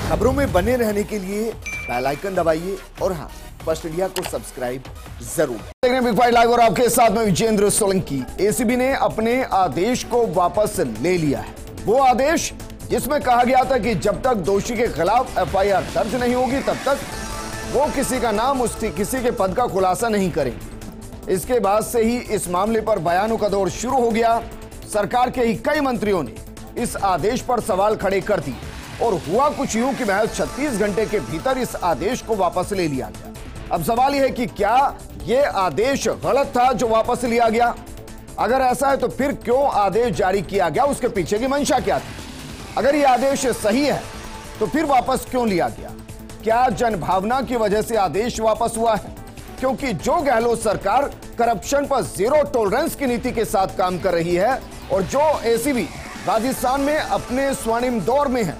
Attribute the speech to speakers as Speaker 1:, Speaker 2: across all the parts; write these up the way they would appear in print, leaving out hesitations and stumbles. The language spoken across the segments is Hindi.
Speaker 1: खबरों में बने रहने के लिए बेल आइकन दबाइए और हाँ, फर्स्ट इंडिया को सब्सक्राइब जरूर देख रहे हैं बिग फाइट लाइव और आपके साथ में विजेंद्र सोलंकी। एसीबी ने अपने आदेश को वापस ले लिया है। वो आदेश जिसमें कहा गया था कि जब तक दोषी के खिलाफ एफआईआर दर्ज नहीं होगी तब तक वो किसी का नाम किसी के पद का खुलासा नहीं करेंगे। इसके बाद से ही इस मामले पर बयानों का दौर शुरू हो गया। सरकार के ही कई मंत्रियों ने इस आदेश पर सवाल खड़े कर दिए और हुआ कुछ यूं कि महज 36 घंटे के भीतर इस आदेश को वापस ले लिया गया। अब सवाल यह है कि क्या यह आदेश गलत था जो वापस लिया गया? अगर ऐसा है तो फिर क्यों आदेश जारी किया गया, उसके पीछे की मंशा क्या थी? अगर यह आदेश सही है तो फिर वापस क्यों लिया गया? क्या जनभावना की वजह से आदेश वापस हुआ है? क्योंकि जो गहलोत सरकार करप्शन पर जीरो टॉलरेंस की नीति के साथ काम कर रही है और जो एसीबी राजस्थान में अपने स्वर्णिम दौर में है,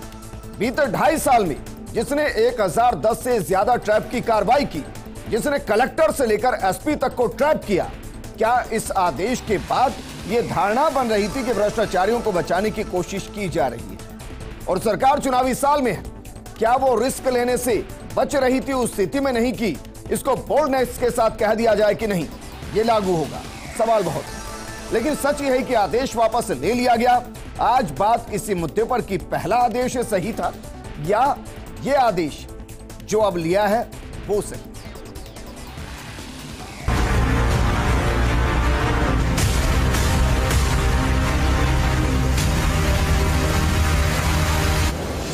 Speaker 1: बीते 2.5 साल में जिसने 1010 से ज्यादा ट्रैप की कार्रवाई की, जिसने कलेक्टर से लेकर एसपी तक को ट्रैप किया, क्या इस आदेश के बाद यह धारणा बन रही थी कि भ्रष्टाचारियों को बचाने की कोशिश की जा रही है और सरकार चुनावी साल में है? क्या वो रिस्क लेने से बच रही थी? उस स्थिति में नहीं कि इसको बोल्डनेस के साथ कह दिया जाए कि नहीं ये लागू होगा। सवाल बहुत, लेकिन सच यह है कि आदेश वापस ले लिया गया। आज बात इसी मुद्दे पर कि पहला आदेश सही था या ये आदेश जो अब लिया है वो सही।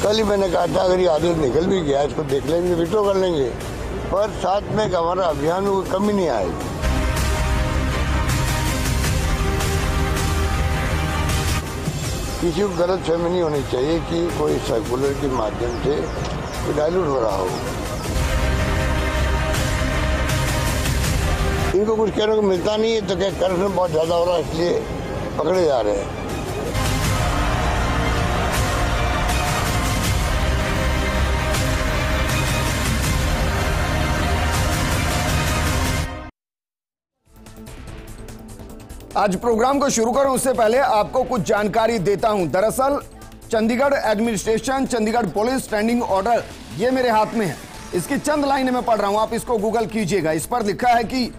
Speaker 2: कल ही मैंने कहा था अगर ये आदेश निकल भी गया इसको देख लेंगे, विड्रॉ कर लेंगे, पर साथ में हमारा अभियान में कोई कमी नहीं आएगी। किसी को गलत फहमी नहीं होनी चाहिए कि कोई सर्कुलर के माध्यम से कोई डायलूट हो रहा हो। इनको कुछ कहने को मिलता नहीं है तो क्या करप्शन बहुत ज्यादा हो रहा है इसलिए पकड़े जा रहे हैं।
Speaker 1: आज प्रोग्राम को शुरू करूं उससे पहले आपको कुछ जानकारी देता हूं। दरअसल Chandigarh administration, Chandigarh police standing order ये मेरे हाथ में है। इसकी चंद लाइनें मैं पढ़ रहा हूं, आप इसको गूगल कीजिएगा। इस पर लिखा है कि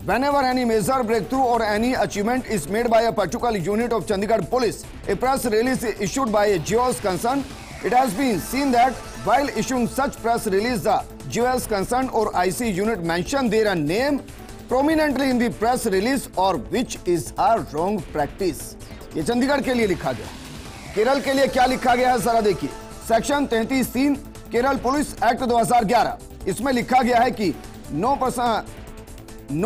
Speaker 1: whenever any major breakthrough or any achievement is made by a particular unit of Chandigarh police, a press release is issued by a GOs concerned. It has been seen that while issuing such press release, the GOs concerned or IC unit mention their name prominently in the press release or which is a wrong practice। ये चंडीगढ़ के लिए लिखा गया। केरल के लिए क्या लिखा गया है जरा देखिए। सेक्शन 33(3) केरल पुलिस एक्ट 2011, इसमें लिखा गया है कि no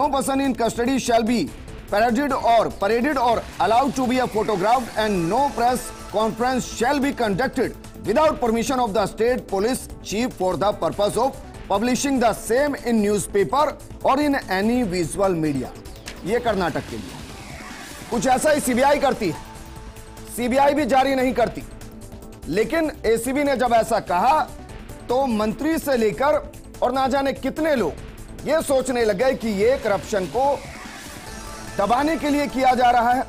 Speaker 1: person in custody shall be paraded or allowed to be a photographed and no press conference shall be conducted without permission of the state police chief for the purpose of publishing the same in newspaper or in any visual media। ये कर्नाटक के लिए कुछ ऐसा ही सीबीआई करती है। सीबीआई भी जारी नहीं करती, लेकिन एसीबी ने जब ऐसा कहा तो मंत्री से लेकर और ना जाने कितने लोग ये सोचने लगे कि ये करप्शन को दबाने के लिए किया जा रहा है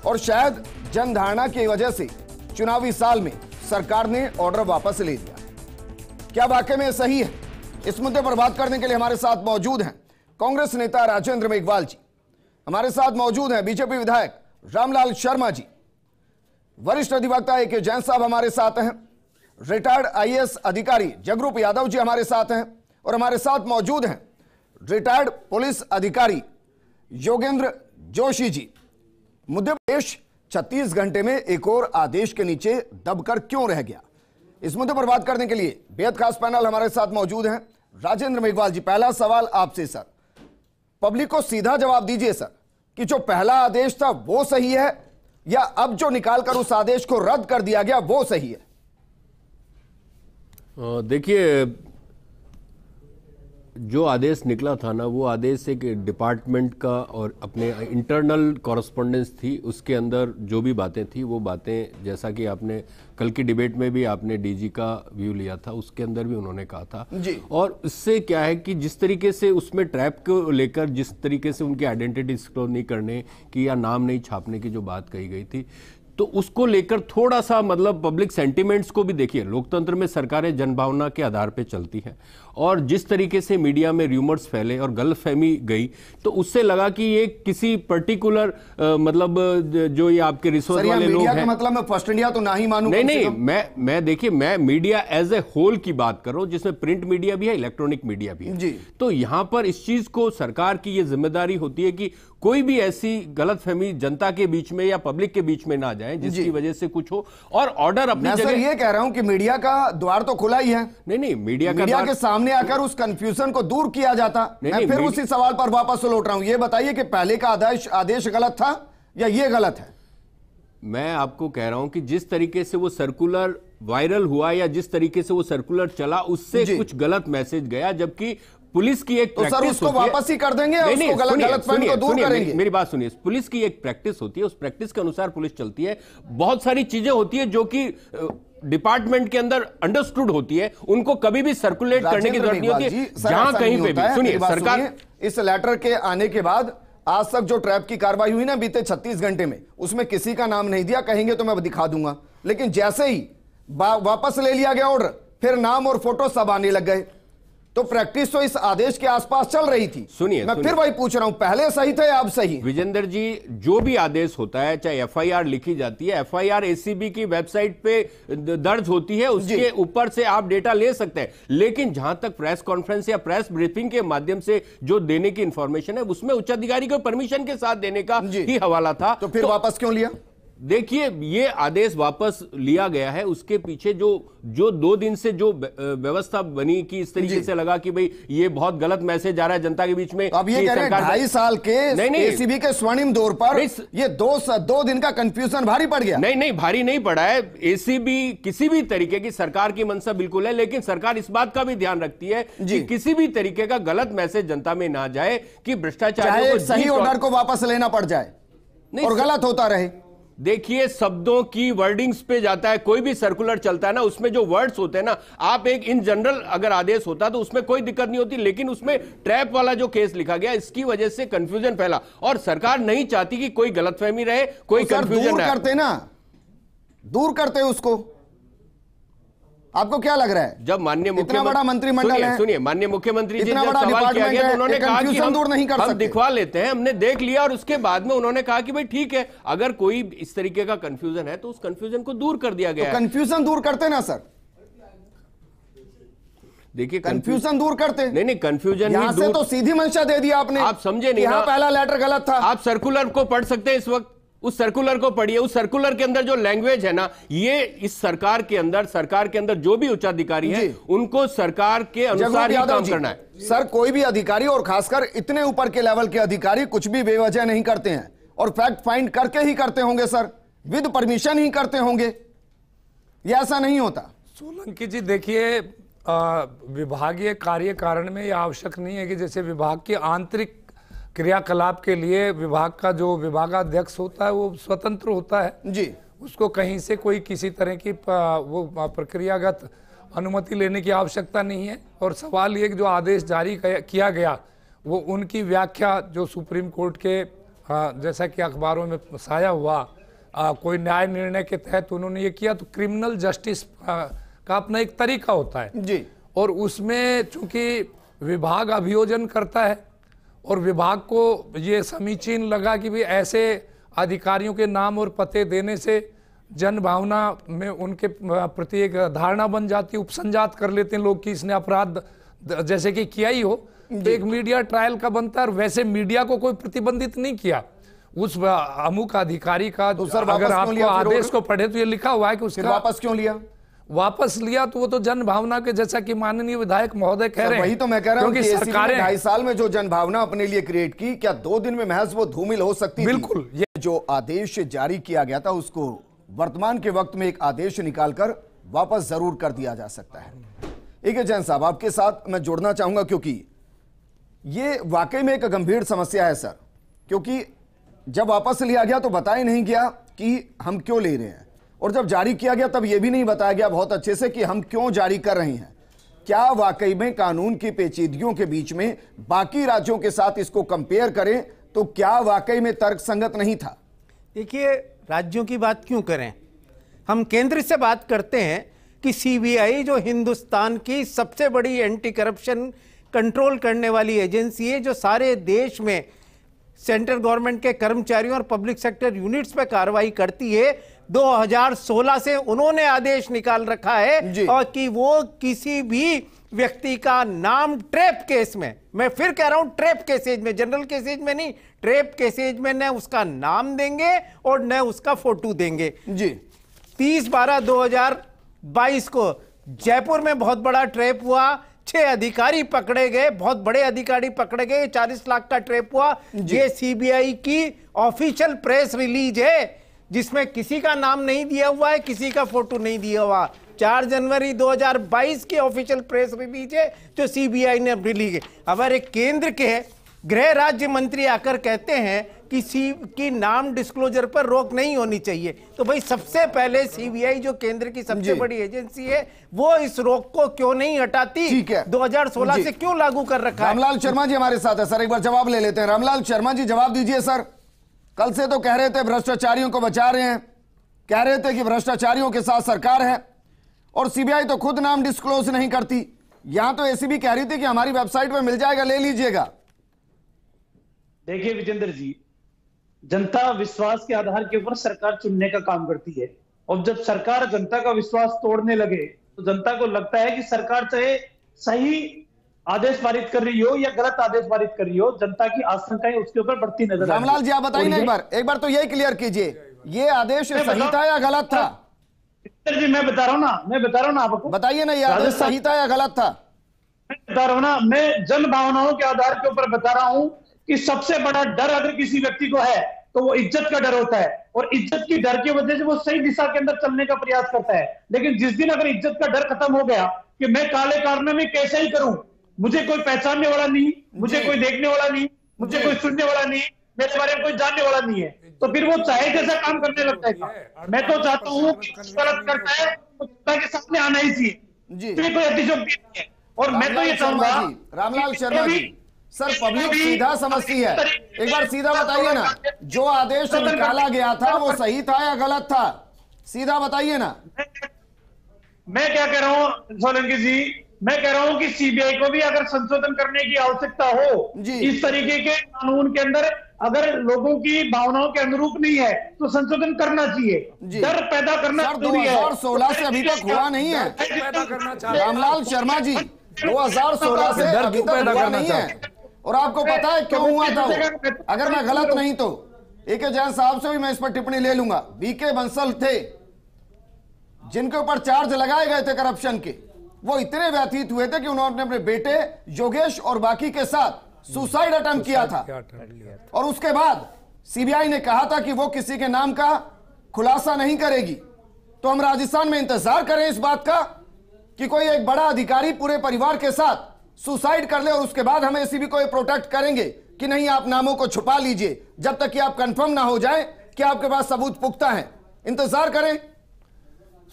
Speaker 1: और शायद जनधारणा की वजह से चुनावी साल में सरकार ने ऑर्डर वापस ले लिया। क्या वाकई में सही है? इस मुद्दे पर बात करने के लिए हमारे साथ मौजूद हैं कांग्रेस नेता राजेंद्र मेघवाल जी, हमारे साथ मौजूद हैं बीजेपी विधायक रामलाल शर्मा जी, वरिष्ठ अधिवक्ता ए.के. जैन साहब हमारे साथ हैं, रिटायर्ड आईएएस अधिकारी जगरूप यादव जी हमारे साथ हैं और हमारे साथ मौजूद हैं रिटायर्ड पुलिस अधिकारी योगेंद्र जोशी जी। मुद्दे देश 36 घंटे में एक और आदेश के नीचे दबकर क्यों रह गया, इस मुद्दे पर बात करने के लिए बेहद खास पैनल हमारे साथ मौजूद हैं। राजेंद्र मेघवाल जी, पहला सवाल आपसे सर, पब्लिक को सीधा जवाब दीजिए सर कि जो पहला आदेश था वो सही है या अब जो निकालकर उस आदेश को रद्द कर दिया गया वो सही है?
Speaker 3: देखिए, जो आदेश निकला था ना, वो आदेश एक डिपार्टमेंट का और अपने इंटरनल कॉरेस्पॉन्डेंस थी। उसके अंदर जो भी बातें थी वो बातें, जैसा कि आपने कल की डिबेट में भी आपने डीजी का व्यू लिया था, उसके अंदर भी उन्होंने कहा था जी। और इससे क्या है कि जिस तरीके से उसमें ट्रैप को लेकर जिस तरीके से उनकी आइडेंटिटी डिस्क्लोज नहीं करने की या नाम नहीं छापने की जो बात कही गई थी, तो उसको लेकर थोड़ा सा मतलब पब्लिक सेंटिमेंट्स को भी देखिए, लोकतंत्र में सरकारें जनभावना के आधार पे चलती हैं, और जिस तरीके से मीडिया में र्यूमर्स फैले और गलतफहमी गई, तो उससे लगा कि ये किसी पर्टिकुलर मतलब जो ये आपके रिश्वत वाले लोग हैं,
Speaker 1: मतलब मैं फर्स्ट इंडिया तो ना ही मानूं।
Speaker 3: नहीं, मैं देखिए, मैं मीडिया एज ए होल की बात कर रहा हूं, जिसमें प्रिंट मीडिया भी है, इलेक्ट्रॉनिक मीडिया भी है
Speaker 1: जी।
Speaker 3: तो यहां पर इस चीज को सरकार की ये जिम्मेदारी होती है कि कोई भी ऐसी गलतफहमी जनता के बीच में या पब्लिक के बीच में ना जाए जिसकी वजह से कुछ हो, और ऑर्डर अपनी जगह।
Speaker 1: मैं ये कह रहा हूं कि मीडिया का द्वार तो खुला ही है।
Speaker 3: नहीं, मीडिया
Speaker 1: के सामने आकर उस कंफ्यूजन को दूर किया जाता। मैं फिर उसी सवाल पर वापस लौट रहा हूं। ये बताइए कि पहले का आदेश गलत था या ये गलत है?
Speaker 3: मैं आपको कह रहा हूं कि जिस तरीके से वो सर्कुलर वायरल हुआ या जिस तरीके से वो सर्कुलर चला, उससे कुछ गलत मैसेज गया, जबकि पुलिस की एक प्रैक्टिस होती है।
Speaker 1: उसको वापस ही कर देंगे, उसको गलतफहमी को दूर करेंगे।
Speaker 3: मेरी बात सुनिए, पुलिस की एक प्रैक्टिस होती है, उस प्रैक्टिस के अनुसार पुलिस चलती है। बहुत सारी चीजें होती है जो कि डिपार्टमेंट के अंदर अंडरस्टूड होती है, उनको कभी भी सर्कुलेट करने की जरूरत नहीं होती है। जहां कहीं पे भी सुनिए, सरकार
Speaker 1: इस लेटर के आने के बाद आज तक जो ट्रैप की कार्रवाई हुई ना बीते 36 घंटे में, उसमें किसी का नाम नहीं दिया। कहेंगे तो मैं दिखा दूंगा, लेकिन जैसे ही वापस ले लिया गया ऑर्डर, फिर नाम और फोटो सब आने लग गए। तो प्रैक्टिस तो इस आदेश के आसपास चल रही थी। मैं फिर वही पूछ रहा हूं, पहले सही थे या अब सही?
Speaker 3: विजेंद्र जी, जो भी आदेश होता है, चाहे एफआईआर लिखी जाती है, एफआईआर एसीबी की वेबसाइट पे दर्ज होती है, उसके ऊपर से आप डेटा ले सकते हैं। लेकिन जहां तक प्रेस कॉन्फ्रेंस या प्रेस ब्रीफिंग के माध्यम से जो देने की इंफॉर्मेशन है, उसमें उच्चाधिकारी को परमिशन के साथ देने का ही हवाला था।
Speaker 1: तो फिर वापस क्यों लिया?
Speaker 3: देखिए, ये आदेश वापस लिया गया है, उसके पीछे जो 2 दिन से जो व्यवस्था बनी कि इस तरीके से लगा कि भाई ये बहुत गलत मैसेज आ रहा है जनता के बीच में।
Speaker 1: अब ये कह रहे हैं 2.5 साल के एसीबी के स्वर्णिम दौर पर ये 2 दिन का कंफ्यूजन भारी पड़ गया।
Speaker 3: नहीं, भारी नहीं पड़ा है। एसीबी किसी भी तरीके की, सरकार की मंशा बिल्कुल है, लेकिन सरकार इस बात का भी ध्यान रखती है कि किसी भी तरीके का गलत मैसेज जनता में ना जाए, कि भ्रष्टाचार को
Speaker 1: सही ऑर्डर को वापस लेना पड़ जाए और गलत होता रहे।
Speaker 3: देखिए, शब्दों की वर्डिंग्स पे जाता है। कोई भी सर्कुलर चलता है ना, उसमें जो वर्ड्स होते हैं ना, आप एक इन जनरल अगर आदेश होता तो उसमें कोई दिक्कत नहीं होती, लेकिन उसमें ट्रैप वाला जो केस लिखा गया, इसकी वजह से कंफ्यूजन फैला, और सरकार नहीं चाहती कि कोई गलतफहमी रहे, कोई कंफ्यूजन
Speaker 1: दूर करते ना, दूर करते उसको। आपको क्या लग रहा है?
Speaker 3: जब माननीय
Speaker 1: इतना बड़ा मंत्रिमंडल है,
Speaker 3: सुनिए, माननीय मुख्यमंत्री जी
Speaker 1: इतना
Speaker 3: जब
Speaker 1: बड़ा
Speaker 3: सवाल किया गया तो उन्होंने कहा कि
Speaker 1: दूर नहीं कर
Speaker 3: हम दिखवा लेते हैं, हमने देख लिया, और उसके बाद में उन्होंने कहा कि भाई ठीक है, अगर कोई इस तरीके का कंफ्यूजन है तो उस कंफ्यूजन को दूर कर दिया गया।
Speaker 1: तो कंफ्यूजन दूर करते ना सर,
Speaker 3: देखिए
Speaker 1: कंफ्यूजन दूर करते।
Speaker 3: नहीं, कंफ्यूजन
Speaker 1: यहां से तो सीधी मंशा दे दिया आपने।
Speaker 3: आप समझे नहीं
Speaker 1: ना, पहला लेटर गलत था।
Speaker 3: आप सर्कुलर को पढ़ सकते हैं इस वक्त, उस सर्कुलर को पढ़िए। उस सर्कुलर के अंदर जो लैंग्वेज है ना, ये इस सरकार के अंदर जो भी उच्चाधिकारी हैं, उनको सरकार के अनुसार ही काम करना है।
Speaker 1: सर, कोई भी अधिकारी, और खासकर इतने ऊपर के लेवल के अधिकारी, कुछ भी बेवजह नहीं करते हैं, और फैक्ट फाइंड करके ही करते होंगे सर, विद परमिशन ही करते होंगे। ये ऐसा नहीं होता।
Speaker 4: सोलंकी जी, देखिए, विभागीय कार्य कारण में यह आवश्यक नहीं है कि जैसे विभाग की आंतरिक क्रियाकलाप के लिए विभाग का जो विभागाध्यक्ष होता है वो स्वतंत्र होता है जी, उसको कहीं से कोई किसी तरह की वो प्रक्रियागत अनुमति लेने की आवश्यकता नहीं है। और सवाल ये कि जो आदेश जारी किया गया वो उनकी व्याख्या जो सुप्रीम कोर्ट के जैसा कि अखबारों में साया हुआ, कोई न्याय निर्णय के तहत उन्होंने ये किया, तो क्रिमिनल जस्टिस का अपना एक तरीका होता है जी, और उसमें चूंकि विभाग अभियोजन करता है और विभाग को ये समीचीन लगा कि भी ऐसे अधिकारियों के नाम और पते देने से जन भावना में उनके प्रति एक धारणा बन जाती है, उपसंजात कर लेते हैं लोग कि इसने अपराध जैसे कि किया ही हो, तो एक मीडिया ट्रायल का बनता है। और वैसे मीडिया को कोई प्रतिबंधित नहीं किया उस अमुक अधिकारी का। तो सर, अगर आपको आदेश को पढ़े तो ये लिखा हुआ है कि उसका
Speaker 1: वापस क्यों लिया?
Speaker 4: वापस लिया तो वो तो जन भावना के, जैसा कि माननीय विधायक महोदय कह रहे हैं।
Speaker 1: वही तो मैं कह रहा हूं कि सरकारें 2.5 साल में जो जन भावना अपने लिए क्रिएट की, क्या 2 दिन में महज वो धूमिल हो सकती थी?
Speaker 4: बिल्कुल।
Speaker 1: ये जो आदेश जारी किया गया था, उसको वर्तमान के वक्त में एक आदेश निकालकर वापस जरूर कर दिया जा सकता है। एक जैन साहब, आपके साथ मैं जुड़ना चाहूंगा, क्योंकि ये वाकई में एक गंभीर समस्या है सर। क्योंकि जब वापस लिया गया तो बताया नहीं गया कि हम क्यों ले रहे हैं, और जब जारी किया गया तब यह भी नहीं बताया गया बहुत अच्छे से कि हम क्यों जारी कर रहे हैं। क्या वाकई में कानून की पेचीदगियों के बीच में बाकी राज्यों के साथ इसको कंपेयर करें तो क्या वाकई में तर्कसंगत नहीं था?
Speaker 5: देखिए, राज्यों की बात क्यों करें? हम केंद्र से बात करते हैं कि सीबीआई जो हिंदुस्तान की सबसे बड़ी एंटी करप्शन कंट्रोल करने वाली एजेंसी है, जो सारे देश में सेंट्रल गवर्नमेंट के कर्मचारियों और पब्लिक सेक्टर यूनिट्स पे कार्रवाई करती है, 2016 से उन्होंने आदेश निकाल रखा है और कि वो किसी भी व्यक्ति का नाम ट्रैप केस में, मैं फिर कह रहा हूं ट्रैप केसेज में, जनरल केसेज में नहीं, ट्रैप केसेज में न उसका नाम देंगे और न उसका फोटो देंगे।
Speaker 1: जी
Speaker 5: 30/12/2022 को जयपुर में बहुत बड़ा ट्रैप हुआ, 6 अधिकारी पकड़े गए, बहुत बड़े अधिकारी पकड़े गए, 40 लाख का ट्रैप हुआ। ये सीबीआई की ऑफिशियल प्रेस रिलीज है जिसमें किसी का नाम नहीं दिया हुआ है, किसी का फोटो नहीं दिया हुआ। 4 जनवरी 2022 की ऑफिशियल प्रेस रिलीज है जो सीबीआई ने रिलीज है। अगर एक केंद्र के गृह राज्य मंत्री आकर कहते हैं कि नाम डिस्क्लोजर पर रोक नहीं होनी चाहिए, तो भाई सबसे पहले सीबीआई जो केंद्र की सबसे बड़ी एजेंसी है वो इस रोक को क्यों नहीं हटाती?
Speaker 1: ठीक है,
Speaker 5: 2016 से क्यों लागू कर रखा है?
Speaker 1: रामलाल शर्मा जी हमारे साथ है सर, एक बार जवाब ले लेते हैं। रामलाल शर्मा जी जवाब दीजिए सर। कल से तो कह रहे थे भ्रष्टाचारियों को बचा रहे हैं, कह रहे थे कि भ्रष्टाचारियों के साथ सरकार है, और सीबीआई तो खुद नाम डिस्क्लोज नहीं करती। यहां तो एसीबी कह रही थी कि हमारी वेबसाइट पे मिल जाएगा, ले लीजिएगा।
Speaker 6: देखिए विजेंद्र जी, जनता विश्वास के आधार के ऊपर सरकार चुनने का काम करती है, और जब सरकार जनता का विश्वास तोड़ने लगे तो जनता को लगता है कि सरकार चाहे सही आदेश पारित कर रही हो या गलत आदेश पारित कर रही हो, जनता की आशंकाएं उसके ऊपर बढ़ती नजर आ रही है।
Speaker 1: रामलाल जी आप बताइए ना, एक बार तो यही क्लियर कीजिए, ये आदेश सही था या गलत था?
Speaker 6: जी मैं बता रहा हूं ना आपको,
Speaker 1: बताइए ना, ये आदेश सही था या गलत था?
Speaker 6: मैं बता रहा हूं ना, मैं जन भावनाओं के आधार के ऊपर बता रहा हूं कि सबसे बड़ा डर अगर किसी व्यक्ति को है तो वो इज्जत का डर होता है, और इज्जत की डर की वजह से वो सही दिशा के अंदर चलने का प्रयास करता है। लेकिन जिस दिन अगर इज्जत का डर खत्म हो गया कि मैं काले कारनामे कैसे ही करूं, मुझे कोई पहचानने वाला नहीं, मुझे कोई देखने वाला नहीं, मुझे कोई सुनने वाला नहीं, मेरे बारे में कोई जानने वाला नहीं है, तो फिर वो चाहे जैसा काम करने लगता है। मैं तो चाहता हूँ कि गलत करता है तो जनता के सामने आना ही चाहिए, कोई अतिशयोक्ति नहीं है। और मैं तो ये चाहूंगा,
Speaker 1: रामलाल शर्मा जी, सर पब्लिक सीधा समझती है, एक बार सीधा बताइए ना, जो आदेश निकाला गया था वो सही था या गलत था? सीधा बताइए ना।
Speaker 6: मैं क्या कह रहा हूं सोलंकी जी, मैं कह रहा हूं कि सीबीआई को भी अगर संशोधन करने की आवश्यकता हो, इस तरीके के कानून के अंदर अगर लोगों की भावनाओं के अनुरूप नहीं है तो संशोधन करना चाहिए, डर पैदा करना जरूरी है।
Speaker 1: 2016 से अभी तक हुआ नहीं है रामलाल शर्मा जी, 2016 से अभी तक हुआ नहीं है, और आपको पता है क्यों हुआ था वो? अगर मैं गलत नहीं तो ए.के. जैन साहब से भी मैं इस पर टिप्पणी ले लूंगा। वी.के. बंसल थे जिनके ऊपर चार्ज लगाए गए थे करप्शन के, वो इतने व्यथित हुए थे कि उन्होंने अपने बेटे योगेश और बाकी के साथ सुसाइड अटेम्प्ट किया था, और उसके बाद सीबीआई ने कहा था कि वो किसी के नाम का खुलासा नहीं करेगी। तो हम राजस्थान में इंतजार करें इस बात का कि कोई एक बड़ा अधिकारी पूरे परिवार के साथ सुसाइड कर ले, और उसके बाद हम एसीबी को प्रोटेक्ट करेंगे कि नहीं आप नामों को छुपा लीजिए जब तक कि आप कंफर्म ना हो जाए कि आपके पास सबूत पुख्ता है। इंतजार करें।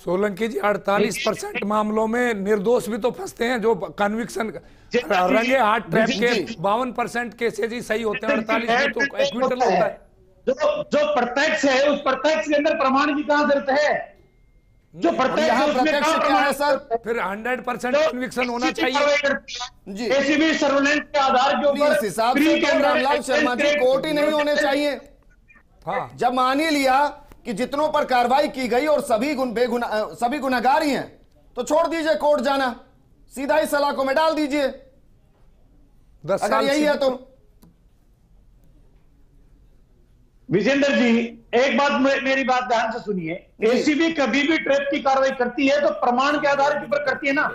Speaker 4: सोलंकी जी, 48% मामलों में निर्दोष भी तो फंसते हैं, जो कन्विक्शन रंगे हाथ ट्रैप के 52% केसेज ही सही होते हैं, 48 में तो एक्विटल होता है।
Speaker 6: जो प्रत्यक्ष है उस प्रत्यक्ष के अंदर प्रमाण की कहां जरूरत है? जो
Speaker 1: प्रत्यक्ष क्या है सर?
Speaker 4: फिर 100% कन्विक्शन होना चाहिए।
Speaker 6: एसीबी सर्वेलेंस के आधार के ऊपर
Speaker 1: इस हिसाब से तो रामलाल शर्मा जी कोर्ट ही नहीं होने चाहिए।
Speaker 4: हाँ,
Speaker 1: जब मान ही लिया कि जितनों पर कार्रवाई की गई और सभी गुनहगार ही हैं, तो छोड़ दीजिए कोर्ट जाना, सीधा ही सलाखों में डाल दीजिए,
Speaker 4: 10
Speaker 1: अगर
Speaker 4: साल
Speaker 1: यही है तो।
Speaker 6: विजेंद्र जी, एक बात मेरी बात ध्यान से सुनिए, एसीबी कभी भी ट्रैप की कार्रवाई करती है तो प्रमाण के आधार के ऊपर करती है ना,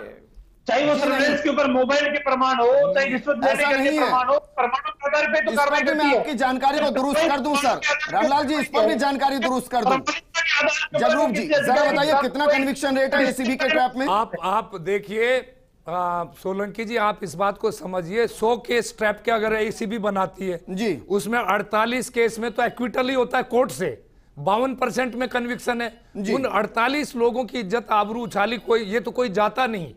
Speaker 6: चाहे वो सर्वेलेंस के ऊपर मोबाइल के प्रमाण हो, चाहे रिश्वत लेने के प्रमाण हो, प्रमाणों के आधार पे तो कार्रवाई करती है।
Speaker 1: मैं आपकी जानकारी को दुरुस्त कर दूं सर, रामलाल जी इस पर भी जानकारी दुरुस्त कर दूं। जगरूप जी जरा बताइए कितना कन्विक्शन रेट है एसीबी के ट्रैप में?
Speaker 4: आप देखिए सोलंकी जी, आप इस बात को समझिए, 100 केस ट्रैप के अगर एसीबी बनाती है
Speaker 1: जी,
Speaker 4: उसमें 48 केस में तो एक्विटल ही होता है कोर्ट से, 52% में कन्विक्शन है। उन 48 लोगों की इज्जत आबरू उछाली, कोई ये तो कोई जाता नहीं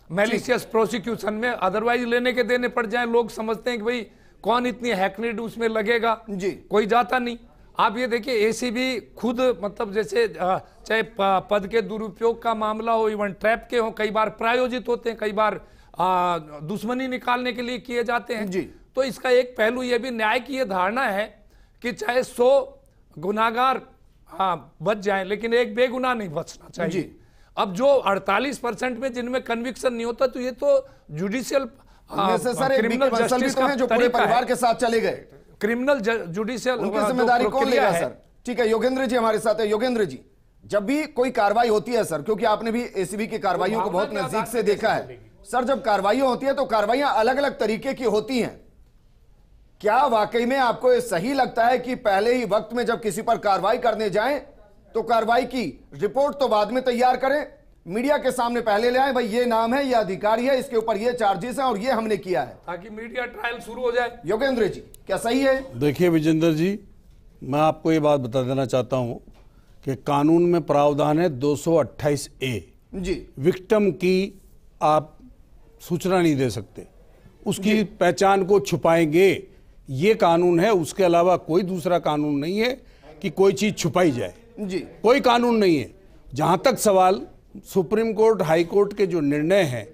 Speaker 4: मैलिशियस प्रोसिक्यूशन में, अदरवाइज लेने के देने पड़ जाए, लोग समझते हैं कि भाई कौन इतनी हैकनेड उसमें लगेगा जी, कोई जाता नहीं। आप ये देखिए एसीबी खुद मतलब जैसे चाहे पद के दुरुपयोग का मामला हो, इवन ट्रैप के हो, कई बार प्रायोजित होते हैं, कई बार दुश्मनी निकालने के लिए किए जाते हैं
Speaker 1: जी।
Speaker 4: तो इसका एक पहलू ये भी न्याय की ये धारणा है कि चाहे 100 गुनाहगार बच जाएं लेकिन एक बेगुनाह नहीं बचना चाहिए
Speaker 1: जी।
Speaker 4: अब जो 48% में जिनमें कन्विक्शन नहीं होता तो ये तो जुडिशियल
Speaker 1: सर एक विकी बंसल भी तो हैं जो पूरे परिवार के साथ चले गए,
Speaker 4: क्रिमिनल जुडिशियल
Speaker 1: उनकी जिम्मेदारी कौन लेगा सर? ठीक है, योगेंद्र जी हमारे साथ है। योगेंद्र जी, जब भी कोई कार्रवाई होती है सर, क्योंकि आपने भी एसीबी की कार्रवाइयों को बहुत नजदीक से देखा है सर, जब कार्रवाइयां होती है तो कार्रवाइयां अलग अलग तरीके की होती हैं। क्या वाकई में आपको ये सही लगता है कि पहले ही वक्त में जब किसी पर कार्रवाई करने जाएं तो कार्रवाई की रिपोर्ट तो बाद में तैयार करें, मीडिया के सामने पहले ले आए, भाई ये नाम है, ये अधिकारी है, इसके ऊपर ये चार्जेस हैं और ये हमने किया है,
Speaker 4: ताकि मीडिया ट्रायल शुरू हो जाए?
Speaker 1: योगेंद्र जी क्या सही है?
Speaker 7: देखिए विजेंद्र जी, मैं आपको ये बात बता देना चाहता हूं कि कानून में प्रावधान है 228A
Speaker 1: जी,
Speaker 7: विक्टिम की आप सूचना नहीं दे सकते, उसकी पहचान को छुपाएंगे, ये कानून है। उसके अलावा कोई दूसरा कानून नहीं है कि कोई चीज छुपाई जाए
Speaker 1: जी,
Speaker 7: कोई कानून नहीं है। जहां तक सवाल सुप्रीम कोर्ट हाई कोर्ट के जो निर्णय हैं,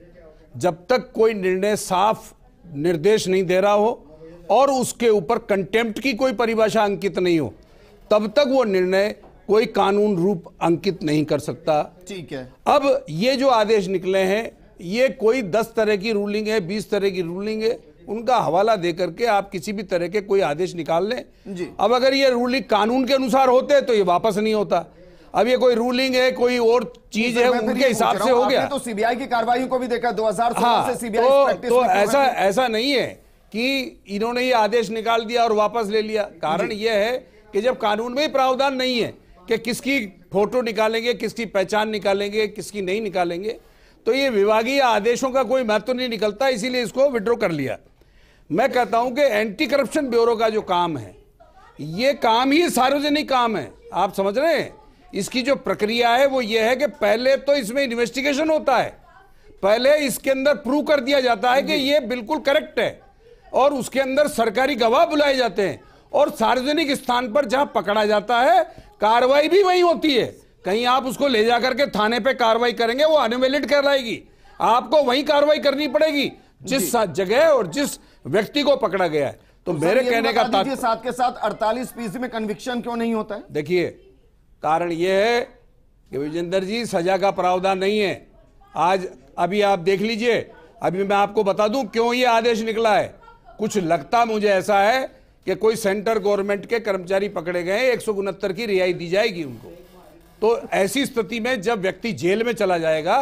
Speaker 7: जब तक कोई निर्णय साफ निर्देश नहीं दे रहा हो और उसके ऊपर कंटेम्प्ट की कोई परिभाषा अंकित नहीं हो, तब तक वो निर्णय कोई कानून रूप अंकित नहीं कर सकता।
Speaker 1: ठीक है।
Speaker 7: अब ये जो आदेश निकले हैं, ये कोई 10 तरह की रूलिंग है, 20 तरह की रूलिंग है, उनका हवाला देकर के आप किसी भी तरह के कोई आदेश निकाल लें
Speaker 1: जी।
Speaker 7: अब अगर ये रूलिंग कानून के अनुसार होते तो ये वापस नहीं होता। अब ये कोई रूलिंग है, कोई और चीज है, उनके हिसाब से हो गया।
Speaker 1: तो सीबीआई की कार्रवाई को भी देखा 2016 से सीबीआई प्रैक्टिस
Speaker 7: तो
Speaker 1: में
Speaker 7: ऐसा नहीं है कि इन्होंने ये आदेश निकाल दिया और वापस ले लिया। कारण ये है कि जब कानून में ही प्रावधान नहीं है कि किसकी फोटो निकालेंगे, किसकी पहचान निकालेंगे, किसकी नहीं निकालेंगे, तो ये विभागीय आदेशों का कोई महत्व नहीं निकलता, इसीलिए इसको विड्रॉ कर लिया। मैं कहता हूं कि एंटी करप्शन ब्यूरो का जो काम है, ये काम ही सार्वजनिक काम है। आप समझ रहे हैं? इसकी जो प्रक्रिया है वो ये है कि पहले तो इसमें इन्वेस्टिगेशन होता है, पहले इसके अंदर प्रूव कर दिया जाता है कि ये बिल्कुल करेक्ट है, और उसके अंदर सरकारी गवाह बुलाए जाते हैं, और सार्वजनिक स्थान पर जहां पकड़ा जाता है कार्रवाई भी वही होती है। कहीं आप उसको ले जाकर के थाने पे कार्रवाई करेंगे, वो अनवैलिड कहलाएगी। आपको वही कार्रवाई करनी पड़ेगी जिस जगह और जिस व्यक्ति को पकड़ा गया है। तो मेरे कहने का तात्पर्य,
Speaker 1: साथ के साथ 48% में कन्विक्शन क्यों नहीं होता है?
Speaker 7: देखिए कारण यह है कि विजेंद्र जी, सजा का प्रावधान नहीं है। आज अभी आप देख लीजिए, अभी मैं आपको बता दूं क्यों ये आदेश निकला है। कुछ लगता मुझे ऐसा है कि कोई सेंट्रल गवर्नमेंट के कर्मचारी पकड़े गए, 169 की रिहाई दी जाएगी उनको। तो ऐसी स्थिति में जब व्यक्ति जेल में चला जाएगा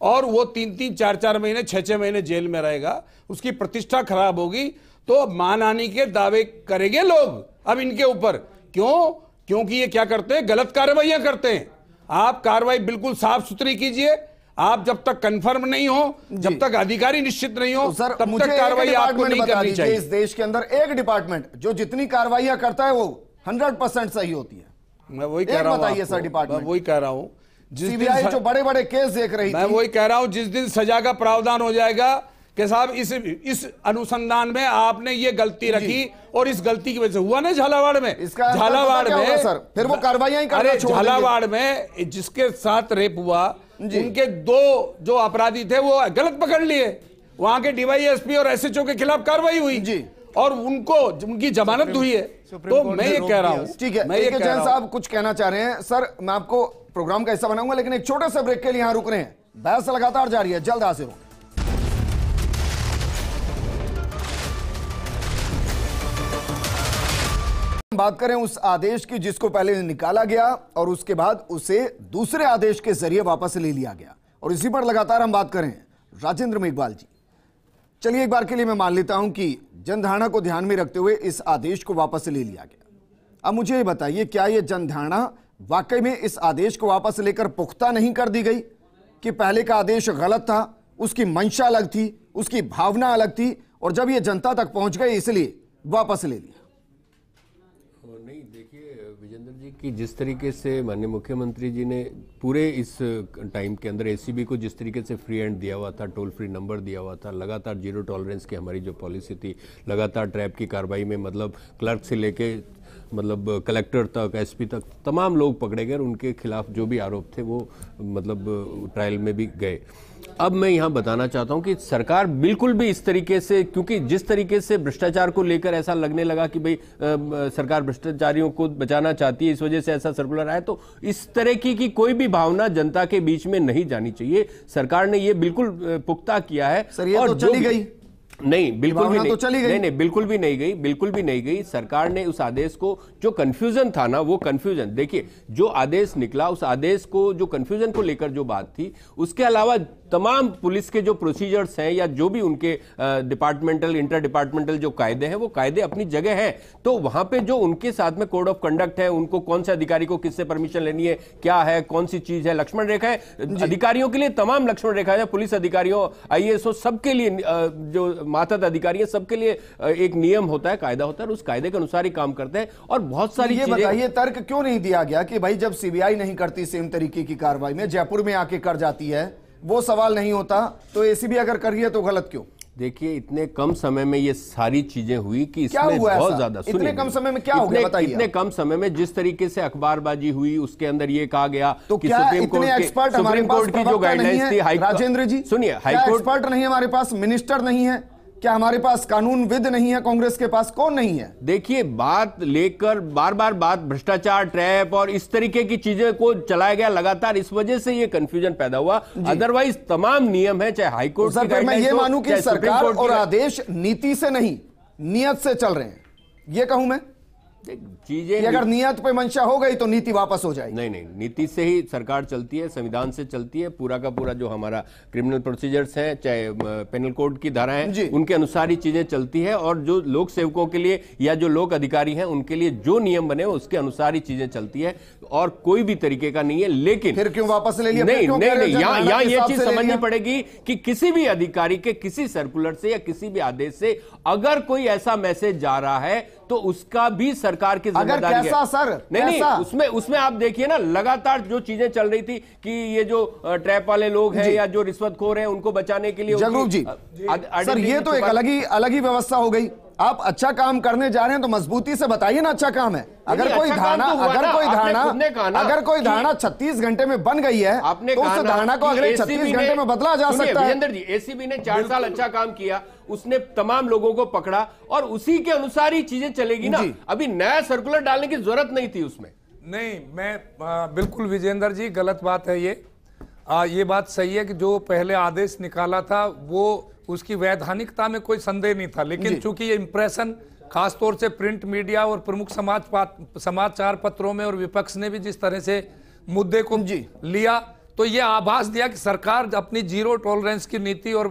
Speaker 7: और वो 3-3, 4-4 महीने, 6-6 महीने जेल में रहेगा, उसकी प्रतिष्ठा खराब होगी, तो मानहानि के दावे करेंगे लोग अब इनके ऊपर। क्यों? क्योंकि ये क्या करते हैं, गलत कार्रवाइयां करते हैं। आप कार्रवाई बिल्कुल साफ सुथरी कीजिए। आप जब तक कंफर्म नहीं हो, जब तक अधिकारी निश्चित नहीं हो,
Speaker 1: तो
Speaker 7: तब तक कार्रवाई आपको नहीं करनी चाहिए।
Speaker 1: इस देश के अंदर एक डिपार्टमेंट जो जितनी कार्रवाइयां करता है वो 100% सही होती है।
Speaker 7: मैं वही कह रहा हूं,
Speaker 1: बताइए सर डिपार्टमेंट।
Speaker 7: मैं वही कह रहा हूं,
Speaker 1: सीबीआई जो बड़े बड़े केस देख रही
Speaker 7: मैं
Speaker 1: थी,
Speaker 7: वही कह रहा हूं, जिस दिन सजा का प्रावधान हो जाएगा कि साहब इस अनुसंधान में आपने ये गलती रखी और इस गलती की वजह से हुआ ना झालावाड़ में, झालावाड़ में
Speaker 1: सर फिर वो कार्रवाइयां करना
Speaker 7: अरे
Speaker 1: छोड़ देंगे।
Speaker 7: झालावाड़ में जिसके साथ रेप हुआ, उनके 2 जो अपराधी थे वो गलत पकड़ लिए, वहां के डीवाईएसपी और एसएचओ के खिलाफ कार्रवाई हुई जी, और उनकी जमानत हुई है। तो मैं ये कह रहा हूं,
Speaker 1: ठीक है, मैं ये जैन साहब कुछ कहना चाह रहे हैं। सर मैं आपको प्रोग्राम का हिस्सा बनाऊंगा, लेकिन एक छोटे से ब्रेक के लिए यहां रुक रहे हैं। बहस लगातार जारी है, जल्द हाजिर होंगे। बात करें उस आदेश की जिसको पहले निकाला गया और उसके बाद उसे दूसरे आदेश के जरिए वापस ले लिया गया, और इसी पर लगातार हम बात करें। राजेंद्र मेघवाल जी, चलिए एक बार के लिए मैं मान लेता हूं कि जनधारणा को ध्यान में रखते हुए इस आदेश को वापस ले लिया गया। अब मुझे ये बताइए, क्या यह जनधारणा वाकई में इस आदेश को वापस लेकर पुख्ता नहीं कर दी गई कि पहले का आदेश गलत था, उसकी मंशा अलग थी, उसकी भावना अलग थी, और जब यह जनता तक पहुंच गए इसलिए वापस ले लिया?
Speaker 3: नहीं, देखिए विजेंद्र जी की जिस तरीके से माननीय मुख्यमंत्री जी ने पूरे इस टाइम के अंदर एसीबी को जिस तरीके से फ्री हैंड दिया हुआ था, टोल फ्री नंबर दिया हुआ था, लगातार जीरो टॉलरेंस की हमारी जो पॉलिसी थी, लगातार ट्रैप की कार्रवाई में मतलब क्लर्क से लेके मतलब कलेक्टर तक, एसपी तक तमाम लोग पकड़े गए और उनके खिलाफ जो भी आरोप थे वो मतलब ट्रायल में भी गए। अब मैं यहाँ बताना चाहता हूँ कि सरकार बिल्कुल भी इस तरीके से, क्योंकि जिस तरीके से भ्रष्टाचार को लेकर ऐसा लगने लगा कि भाई सरकार भ्रष्टाचारियों को बचाना चाहती है, इस वजह से ऐसा सर्कुलर आया, तो इस तरह की कोई भी भावना जनता के बीच में नहीं जानी चाहिए। सरकार ने ये बिल्कुल पुख्ता किया है।
Speaker 1: सर ये तो चली गई
Speaker 3: नहीं, बिल्कुल भी नहीं,
Speaker 1: तो चली गई।
Speaker 3: नहीं, बिल्कुल भी नहीं गई, बिल्कुल भी नहीं गई। सरकार ने उस आदेश को, जो कंफ्यूजन था ना, वो कंफ्यूजन देखिए, जो आदेश निकला उस आदेश को, जो कंफ्यूजन को लेकर जो बात थी, उसके अलावा तमाम पुलिस के जो प्रोसीजर्स हैं या जो भी उनके डिपार्टमेंटल, इंटर डिपार्टमेंटल जो कायदे हैं, वो कायदे अपनी जगह हैं। तो वहां पे जो उनके साथ में कोड ऑफ कंडक्ट है, उनको कौन से अधिकारी को किससे परमिशन लेनी है, क्या है, कौन सी चीज है, लक्ष्मण रेखा है अधिकारियों के लिए, तमाम लक्ष्मण रेखा है, पुलिस अधिकारियों, आईएएसओ, सबके लिए, जो मातहत अधिकारी है सबके लिए एक नियम होता है, कायदा होता है, और उस कायदे के अनुसार ही काम करते हैं। और बहुत सारी
Speaker 1: ये बताइए, तर्क क्यों नहीं दिया गया कि भाई जब सीबीआई नहीं करती सेम तरीके की कार्रवाई में, जयपुर में आके कर जाती है, वो सवाल नहीं होता, तो एसीबी अगर कर रही है तो गलत क्यों?
Speaker 3: देखिए, इतने कम समय में ये सारी चीजें हुई कि
Speaker 1: क्या
Speaker 3: इसमें
Speaker 1: हुआ
Speaker 3: बहुत ज्यादा,
Speaker 1: इतने कम समय में क्या हो गया बताइए?
Speaker 3: इतने कम समय में जिस तरीके से अखबारबाजी हुई, उसके अंदर ये कहा गया
Speaker 1: तो
Speaker 3: कि
Speaker 1: क्या
Speaker 3: सुप्रीम कोर्ट
Speaker 1: की जो गाइडलाइंस थी, राजेंद्र जी
Speaker 3: सुनिए, हाईकोर्ट
Speaker 1: एक्सपर्ट नहीं है हमारे पास, मिनिस्टर नहीं है, क्या हमारे पास कानूनविद नहीं है? कांग्रेस के पास कौन नहीं है?
Speaker 3: देखिए, बात लेकर बार बार बात भ्रष्टाचार, ट्रैप और इस तरीके की चीजें को चलाया गया लगातार, इस वजह से ये कंफ्यूजन पैदा हुआ। अदरवाइज तमाम नियम है, चाहे हाईकोर्ट की
Speaker 1: मैं ये मानूं कि सरकार और
Speaker 3: की
Speaker 1: आदेश नीति से नहीं नियत से चल रहे हैं, ये कहूं मैं
Speaker 3: चीजें,
Speaker 1: अगर नियत पे मंशा हो गई तो नीति वापस हो जाएगी।
Speaker 3: नहीं, नीति से ही सरकार चलती है, संविधान से चलती है, पूरा का पूरा जो हमारा क्रिमिनल प्रोसीजर्स हैं, चाहे पेनल कोड की धाराएं, उनके अनुसार ही चीजें चलती है। और जो लोक सेवकों के लिए या जो लोक अधिकारी हैं उनके लिए जो नियम बने उसके अनुसार ही चीजें चलती है, और कोई भी तरीके का नहीं है। लेकिन
Speaker 1: फिर क्यों वापस ले लिया?
Speaker 3: नहीं, यहाँ ये चीज समझनी पड़ेगी कि किसी भी अधिकारी के किसी सर्कुलर से या किसी भी आदेश से अगर कोई ऐसा मैसेज जा रहा है तो उसका भी सरकार की जिम्मेदारी है।
Speaker 1: कैसा सर?
Speaker 3: नहीं, उसमें आप देखिए ना, लगातार जो चीजें चल रही थी कि ये जो ट्रैप वाले लोग हैं या जो रिश्वतखोर हैं उनको बचाने के लिए,
Speaker 1: जगरूप जी सर, ये तो एक अलग ही व्यवस्था हो गई। आप अच्छा काम करने जा रहे हैं तो मजबूती से बताइए ना अच्छा काम है। अगर कोई धारणा 36 घंटे में बन गई है तो उस धारणा को अगले 36 घंटे में बदला जा सकता है।
Speaker 3: विजेंद्र जी, एसीबी ने 4 साल अच्छा काम किया, उसने तमाम लोगों को पकड़ा और उसी के अनुसार ही चीजें चलेगी ना। अभी नया सर्कुलर डालने की जरूरत नहीं थी उसमें।
Speaker 4: नहीं, मैं बिल्कुल विजेंद्र जी, गलत बात है ये बात सही है कि जो पहले आदेश निकाला था वो उसकी वैधानिकता में कोई संदेह नहीं था, लेकिन चूंकि ये इंप्रेशन खासतौर से प्रिंट मीडिया और प्रमुख समाचार पत्रों में और विपक्ष ने भी जिस तरह से मुद्दे को लिया, तो ये आभास दिया कि सरकार अपनी जीरो टॉलरेंस की नीति और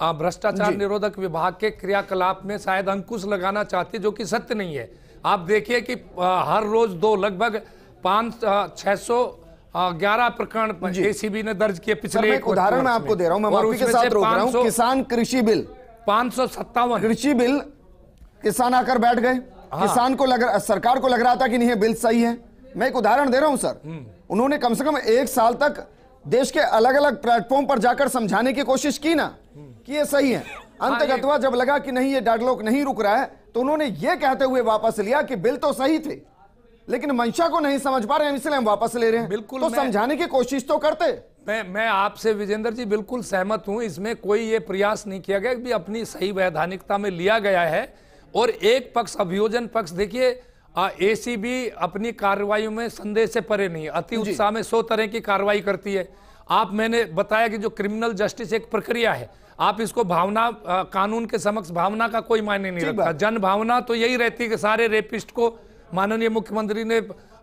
Speaker 4: भ्रष्टाचार निरोधक विभाग के क्रियाकलाप में शायद अंकुश लगाना चाहती, जो कि सत्य नहीं है। आप देखिए कि हर रोज लगभग 611 प्रकरण एसीबी ने दर्ज किए पिछले।
Speaker 1: एक उदाहरण मैं आपको दे रहा हूं, मैं माफी के साथ रोक रहा हूं। किसान कृषि बिल 557 कृषि बिल, किसान आकर बैठ गए। किसान को सरकार को लग रहा था कि नहीं बिल सही है। मैं एक उदाहरण दे रहा हूं सर, उन्होंने कम से कम 1 साल तक देश के अलग अलग प्लेटफॉर्म पर जाकर समझाने की कोशिश की ना कि ये सही है। अंतगतवा जब लगा कि नहीं ये डेडलॉक नहीं रुक रहा है तो उन्होंने ये कहते हुए वापस लिया कि बिल तो सही थे लेकिन मंशा को नहीं समझ पा रहे हैं, इसलिए हम वापस ले रहे हैं। बिल्कुल, तो समझाने की कोशिश तो करते।
Speaker 4: मैं आपसे विजेंद्र जी बिल्कुल सहमत हूं, इसमें कोई ये प्रयास नहीं किया गया कि अपनी सही वैधानिकता में लिया गया है। और एक पक्ष अभियोजन पक्ष देखिए, एसीबी अपनी कार्रवाई में संदेह से परे नहीं, अति उत्साह में 100 तरह की कार्रवाई करती है। मैंने बताया कि जो क्रिमिनल जस्टिस एक प्रक्रिया है, आप इसको भावना, कानून के समक्ष भावना का कोई मायने नहीं रखता। जन भावना तो यही रहती है कि सारे रेपिस्ट को माननीय मुख्यमंत्री ने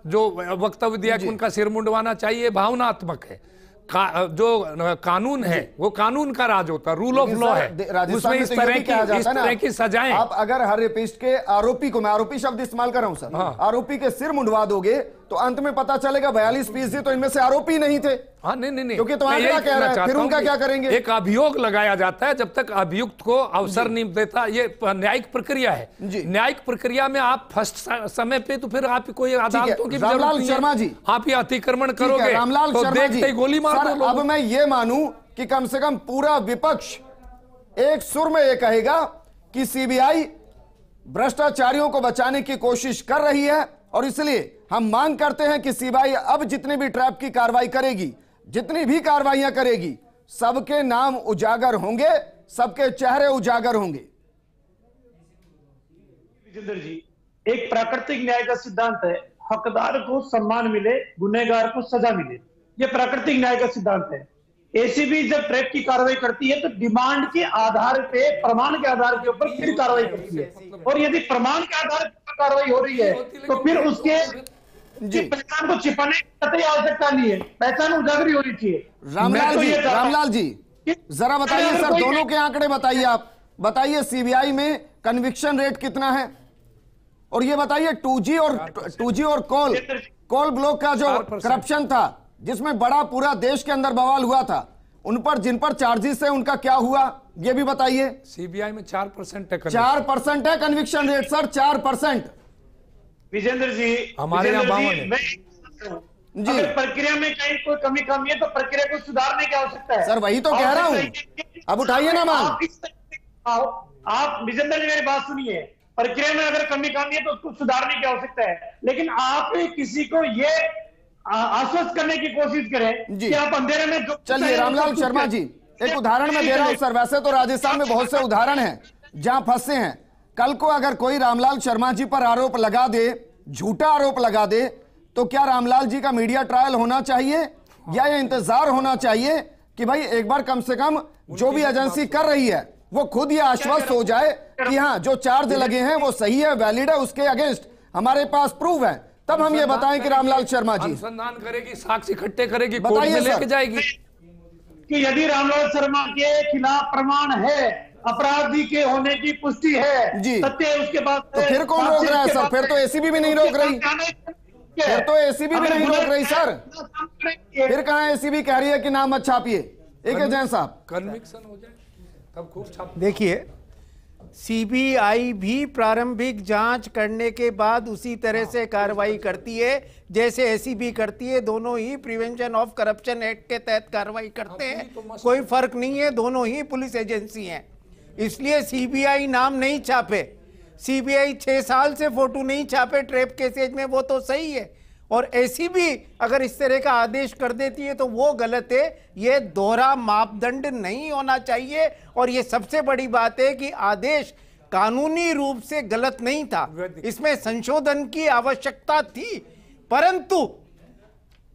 Speaker 4: जो वक्तव्य दिया कि उनका सिर मुंडवाना चाहिए, भावनात्मक है। जो कानून है वो कानून का राज होता है, रूल ऑफ लॉ है, उसमें इस तरह की सजाएं।
Speaker 1: आप अगर हर रेपिस्ट के आरोपी को, मैं आरोपी शब्द इस्तेमाल कर रहा हूं सर, आरोपी के सिर मुंडवा दोगे तो अंत में पता चलेगा 42% तो इनमें से आरोपी नहीं थे।
Speaker 4: नहीं,
Speaker 1: क्योंकि तो आंकड़ा कह रहा है, फिर उनका क्या करेंगे?
Speaker 4: एक अभियोग लगाया जाता है, जब तक अभियुक्त को अवसर नहीं देता। ये न्यायिक प्रक्रिया है। न्यायिक प्रक्रिया में आप फर्स्ट समय पे तो फिर आप कोई अदालतों की
Speaker 1: रामलाल शर्मा जी,
Speaker 4: आप ये अतिक्रमण करोगे
Speaker 1: रामलाल
Speaker 4: तो
Speaker 1: शर्मा
Speaker 4: देखते ही गोली मार दो।
Speaker 1: अब मैं ये मानूं कि कम से कम पूरा विपक्ष एक सुर में ये कहेगा कि सीबीआई भ्रष्टाचारियों को बचाने की कोशिश कर रही है और इसलिए हम मांग करते हैं कि सीबीआई अब जितनी भी ट्रैप की कार्रवाई करेगी, जितनी भी कार्रवाइयां करेगी, सबके नाम उजागर होंगे, सबके चेहरे उजागर होंगे।
Speaker 6: विजेंद्र जी, एक प्राकृतिक न्याय का सिद्धांत है, हकदार को सम्मान मिले, गुनहगार को सजा मिले। यह प्राकृतिक न्याय का सिद्धांत है। एसीबी जब ट्रैप की कार्रवाई करती है तो डिमांड के आधार पे, प्रमाण के आधार के ऊपर फिर कार्रवाई करती है, और यदि प्रमाण के आधार पर कार्रवाई हो रही है तो फिर उसके पहचान को छिपाने की कतई आवश्यकता नहीं है, पहचान उजागरी होनी चाहिए।
Speaker 1: रामलाल जी जरा बताइए सर, दोनों के आंकड़े बताइए, आप बताइए सीबीआई में कन्विक्शन रेट कितना है, और ये बताइए 2G और कोल ब्लॉक का जो करप्शन था, जिसमें बड़ा पूरा देश के अंदर बवाल हुआ था, उन पर जिन पर चार्जेस है उनका क्या हुआ, ये भी बताइए।
Speaker 4: सीबीआई में 4% है,
Speaker 1: 4% है कन्विक्शन रेट सर, 4%।
Speaker 6: विजेंद्र जी,
Speaker 4: हमारे यहाँ 52
Speaker 1: जी,
Speaker 6: अगर प्रक्रिया में कहीं कोई कमी है तो प्रक्रिया को सुधारने की आवश्यकता है।
Speaker 1: सर वही तो कह रहा हूं, अब उठाइए ना मांग।
Speaker 6: आप विजेंद्र जी मेरी बात सुनिए, प्रक्रिया में अगर कमी है तो उसको सुधारने की आवश्यकता है, लेकिन आप किसी को ये आश्वस्त करने की कोशिश करें कि आप अंधेरे में जो।
Speaker 1: चलिए रामलाल शर्मा जी, एक उदाहरण मैं दे रहा हूं सर, वैसे तो राजस्थान में बहुत से उदाहरण हैं जहां फंसे हैं। कल को अगर कोई रामलाल शर्मा जी पर आरोप लगा दे, झूठा आरोप लगा दे, तो क्या रामलाल जी का मीडिया ट्रायल होना चाहिए या ये इंतजार होना चाहिए कि भाई एक बार कम से कम जो भी एजेंसी कर रही है वो खुद ये आश्वस्त हो जाए कि हाँ जो चार्ज लगे हैं वो सही है, वैलिड है, उसके अगेंस्ट हमारे पास प्रूफ है, तब हम ये बताएं कि रामलाल शर्मा जी
Speaker 4: अनुसंधान करेगी, साक्ष्य इकट्ठे करेगी,
Speaker 1: बताइए
Speaker 4: कोर्ट में लेके
Speaker 1: सर।
Speaker 4: जाएगी
Speaker 6: कि यदि रामलाल शर्मा के खिलाफ प्रमाण है, अपराधी के होने की पुष्टि है,
Speaker 1: जी,
Speaker 6: सत्य है उसके पास,
Speaker 1: तो फिर कौन रोक रहा है सर? फिर तो एसीबी भी नहीं रोक रही, फिर तो एसीबी भी नहीं रोक रही सर, फिर कहां एसीबी कह रही है कि नाम मत छापिए। एक एजेंट साहब,
Speaker 4: कन्विक्शन हो जाए तब खूब छाप।
Speaker 5: देखिए, सीबीआई भी प्रारंभिक जांच करने के बाद उसी तरह से कार्रवाई करती है जैसे एसीबी करती है। दोनों ही प्रिवेंशन ऑफ करप्शन एक्ट के तहत कार्रवाई करते हैं, कोई फर्क नहीं है, दोनों ही पुलिस एजेंसी हैं। इसलिए सीबीआई नाम नहीं छापे, सीबीआई 6 साल से फोटो नहीं छापे ट्रेप केसेज में, वो तो सही है। और एसीबी अगर इस तरह का आदेश कर देती है तो वो गलत है, ये दोहरा मापदंड नहीं होना चाहिए। और ये सबसे बड़ी बात है कि आदेश कानूनी रूप से गलत नहीं था, इसमें संशोधन की आवश्यकता थी, परंतु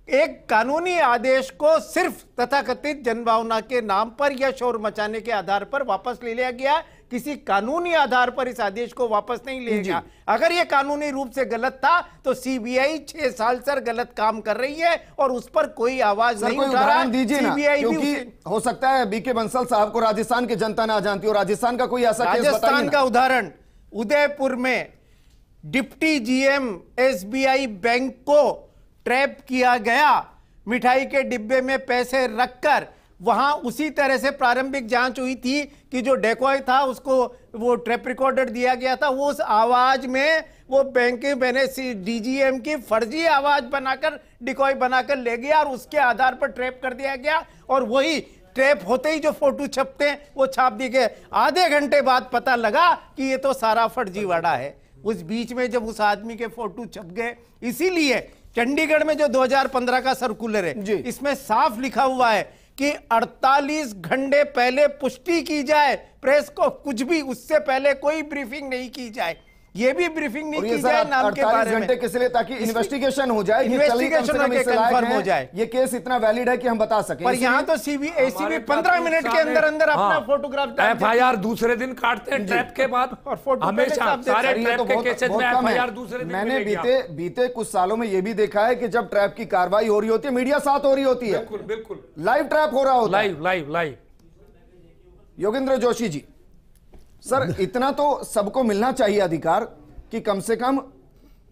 Speaker 5: एक कानूनी आदेश को सिर्फ तथाकथित जनभावना के नाम पर या शोर मचाने के आधार पर वापस ले लिया गया, किसी कानूनी आधार पर इस आदेश को वापस नहीं लिया गया। अगर यह कानूनी रूप से गलत था तो सीबीआई 6 साल से गलत काम कर रही है और उस पर कोई आवाज नहीं उठा रहा।
Speaker 1: दीजिए ना, क्योंकि हो सकता है बीके बंसल साहब को राजस्थान की जनता ना जानती हो, राजस्थान का कोई ऐसा केस बताइए।
Speaker 5: राजस्थान का उदाहरण, उदयपुर में डिप्टी जीएम एसबीआई बैंक को ट्रैप किया गया, मिठाई के डिब्बे में पैसे रखकर। वहां उसी तरह से प्रारंभिक जांच हुई थी कि जो डेकॉय था उसको वो ट्रैप रिकॉर्डर दिया गया था, वो उस आवाज में वो बैंक मैंने डीजीएम की फर्जी आवाज बनाकर डिकॉय बनाकर ले गया और उसके आधार पर ट्रैप कर दिया गया। और वही ट्रैप होते ही जो फोटो छपते हैं वो छाप दिए गए। आधे घंटे बाद पता लगा कि ये तो सारा फर्जीवाड़ा है। उस बीच में जब उस आदमी के फोटो छप गए, इसीलिए चंडीगढ़ में जो 2015 का सर्कुलर है इसमें साफ लिखा हुआ है कि 48 घंटे पहले पुष्टि की जाए प्रेस को, कुछ भी उससे पहले कोई ब्रीफिंग नहीं की जाए। ये भी ब्रीफिंग नहीं की जाए नाम के बारे में।
Speaker 1: 48 घंटे किस लिए? ताकि इन्वेस्टिगेशन हो जाए,
Speaker 5: कंफर्म हो जाए,
Speaker 1: ये केस इतना वैलिड है कि हम बता सकें।
Speaker 5: पर यहाँ तो एसीबी 15 मिनट के अंदर अंदर अपना फोटोग्राफ
Speaker 4: एफआईआर दूसरे दिन काटते हैं ट्रैप के बाद, और फोटो हमेशा सारे ट्रैप के केसेस में एफआईआर दूसरे दिन।
Speaker 1: मैंने बीते कुछ सालों में ये भी देखा है कि जब ट्रैप की कार्रवाई हो रही होती है, मीडिया साथ हो रही होती है,
Speaker 4: बिल्कुल बिल्कुल
Speaker 1: लाइव ट्रैप हो रहा होता है,
Speaker 4: लाइव।
Speaker 1: योगेंद्र जोशी जी, सर इतना तो सबको मिलना चाहिए अधिकार कि कम से कम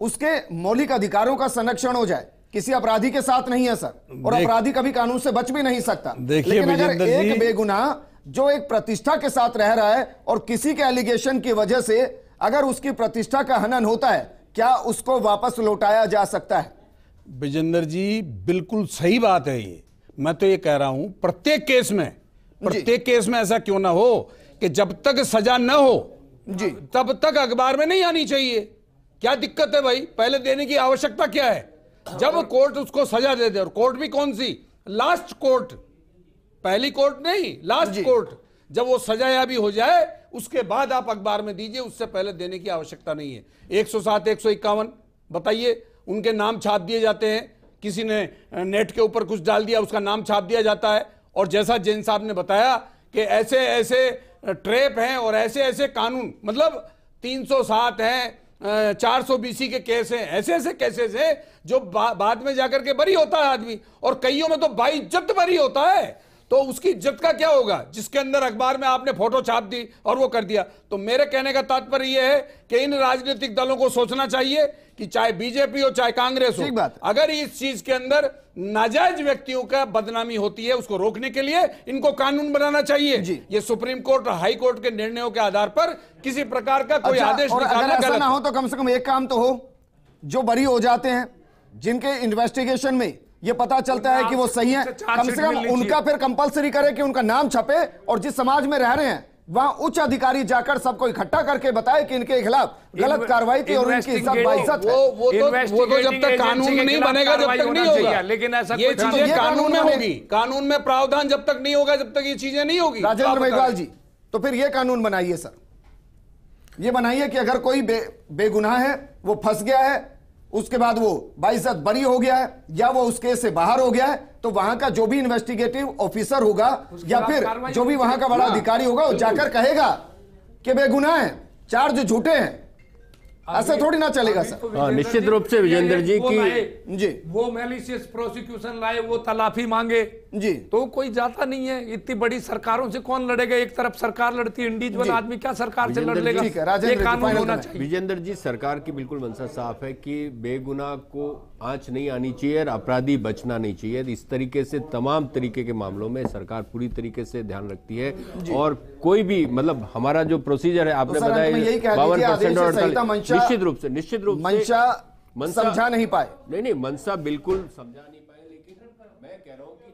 Speaker 1: उसके मौलिक अधिकारों का संरक्षण हो जाए। किसी अपराधी के साथ नहीं है सर, और अपराधी कभी कानून से बच भी नहीं सकता। लेकिन अगर एक बेगुनाह जो एक प्रतिष्ठा के साथ रह रहा है और किसी के एलिगेशन की वजह से अगर उसकी प्रतिष्ठा का हनन होता है, क्या उसको वापस लौटाया जा सकता है?
Speaker 7: विजेंद्र जी, बिल्कुल सही बात है ये। मैं तो ये कह रहा हूं प्रत्येक केस में ऐसा क्यों ना हो कि जब तक सजा न हो
Speaker 1: जी।
Speaker 7: तब तक अखबार में नहीं आनी चाहिए। क्या दिक्कत है भाई? पहले देने की आवश्यकता क्या है? जब कोर्ट उसको सजा दे दे, और कोर्ट भी कौन सी? लास्ट कोर्ट, पहली कोर्ट नहीं, लास्ट कोर्ट। जब वो सजायाबी हो जाए उसके बाद आप अखबार में दीजिए, उससे पहले देने की आवश्यकता नहीं है। 107, 151 बताइए, उनके नाम छाप दिए जाते हैं। किसी ने नेट के ऊपर कुछ डाल दिया, उसका नाम छाप दिया जाता है। और जैसा जैन साहब ने बताया कि ऐसे ऐसे ट्रैप हैं और ऐसे ऐसे कानून, मतलब 307 हैं, 400 BC के केस हैं, ऐसे ऐसे केसेस हैं जो बाद में जाकर के बरी होता है आदमी, और कईयों में तो बाइज्जत बरी होता है। तो उसकी इज्जत का क्या होगा जिसके अंदर अखबार में आपने फोटो छाप दी और वो कर दिया? तो मेरे कहने का तात्पर्य यह है कि इन राजनीतिक दलों को सोचना चाहिए कि चाहे बीजेपी हो चाहे कांग्रेस हो, अगर इस चीज के अंदर नाजायज व्यक्तियों का बदनामी होती है उसको रोकने के लिए इनको कानून बनाना चाहिए। ये सुप्रीम कोर्ट और हाई कोर्ट के निर्णयों के आधार पर किसी प्रकार का कोई आदेश निकालना
Speaker 1: गलत ना हो तो कम से कम एक काम तो हो, जो बरी हो जाते हैं, जिनके इन्वेस्टिगेशन में ये पता चलता है कि वो सही है, कम से कम उनका फिर कंपलसरी करे कि उनका नाम छपे, और जिस समाज में रह रहे हैं वहां उच्च अधिकारी जाकर सबको इकट्ठा करके बताए कि इनके खिलाफ गलत कार्रवाई थी और इनकी इज्जत बाइज्जत है।
Speaker 7: वो तो जब तक कानून नहीं बनेगा जब तक नहीं होगा। लेकिन ऐसा ये चीजें कानून में होगी, कानून में प्रावधान जब तक नहीं होगा जब तक ये चीजें नहीं होगी।
Speaker 1: राजेंद्र मेघवाल जी, तो फिर ये कानून बनाइए सर, ये बनाइए कि अगर कोई बेगुनाह है, वो फंस गया है, उसके बाद वो बाइज्जत बरी हो गया है या वो उस केस से बाहर हो गया है, तो वहां का जो भी इन्वेस्टिगेटिव ऑफिसर होगा या फिर जो भी वहां का बड़ा अधिकारी होगा वो जाकर कहेगा कि बेगुनाह है, चार्ज झूठे हैं। ऐसे थोड़ी ना चलेगा सर।
Speaker 3: हाँ, निश्चित रूप से विजेंद्र जी की
Speaker 4: जी वो मैलिशियस प्रोसिक्यूशन लाए, वो तलाफी मांगे
Speaker 1: जी,
Speaker 4: तो कोई जाता नहीं है। इतनी बड़ी सरकारों से कौन लड़ेगा? एक तरफ सरकार लड़ती है, इंडिविजुअल आदमी क्या सरकार से लड़ लेगा? ये कानून होना चाहिए।
Speaker 3: विजेंद्र जी, सरकार की बिल्कुल मंशा साफ है कि बेगुनाह को आंच नहीं आनी चाहिए और अपराधी बचना नहीं चाहिए। इस तरीके से तमाम तरीके के मामलों में सरकार पूरी तरीके से ध्यान रखती है, और कोई भी मतलब हमारा जो प्रोसीजर है आपने बताया 52% और 48, निश्चित रूप से
Speaker 1: मंशा समझा नहीं पाए।
Speaker 3: नहीं, मंशा बिल्कुल समझा नहीं पाए, लेकिन मैं कह रहा हूँ कि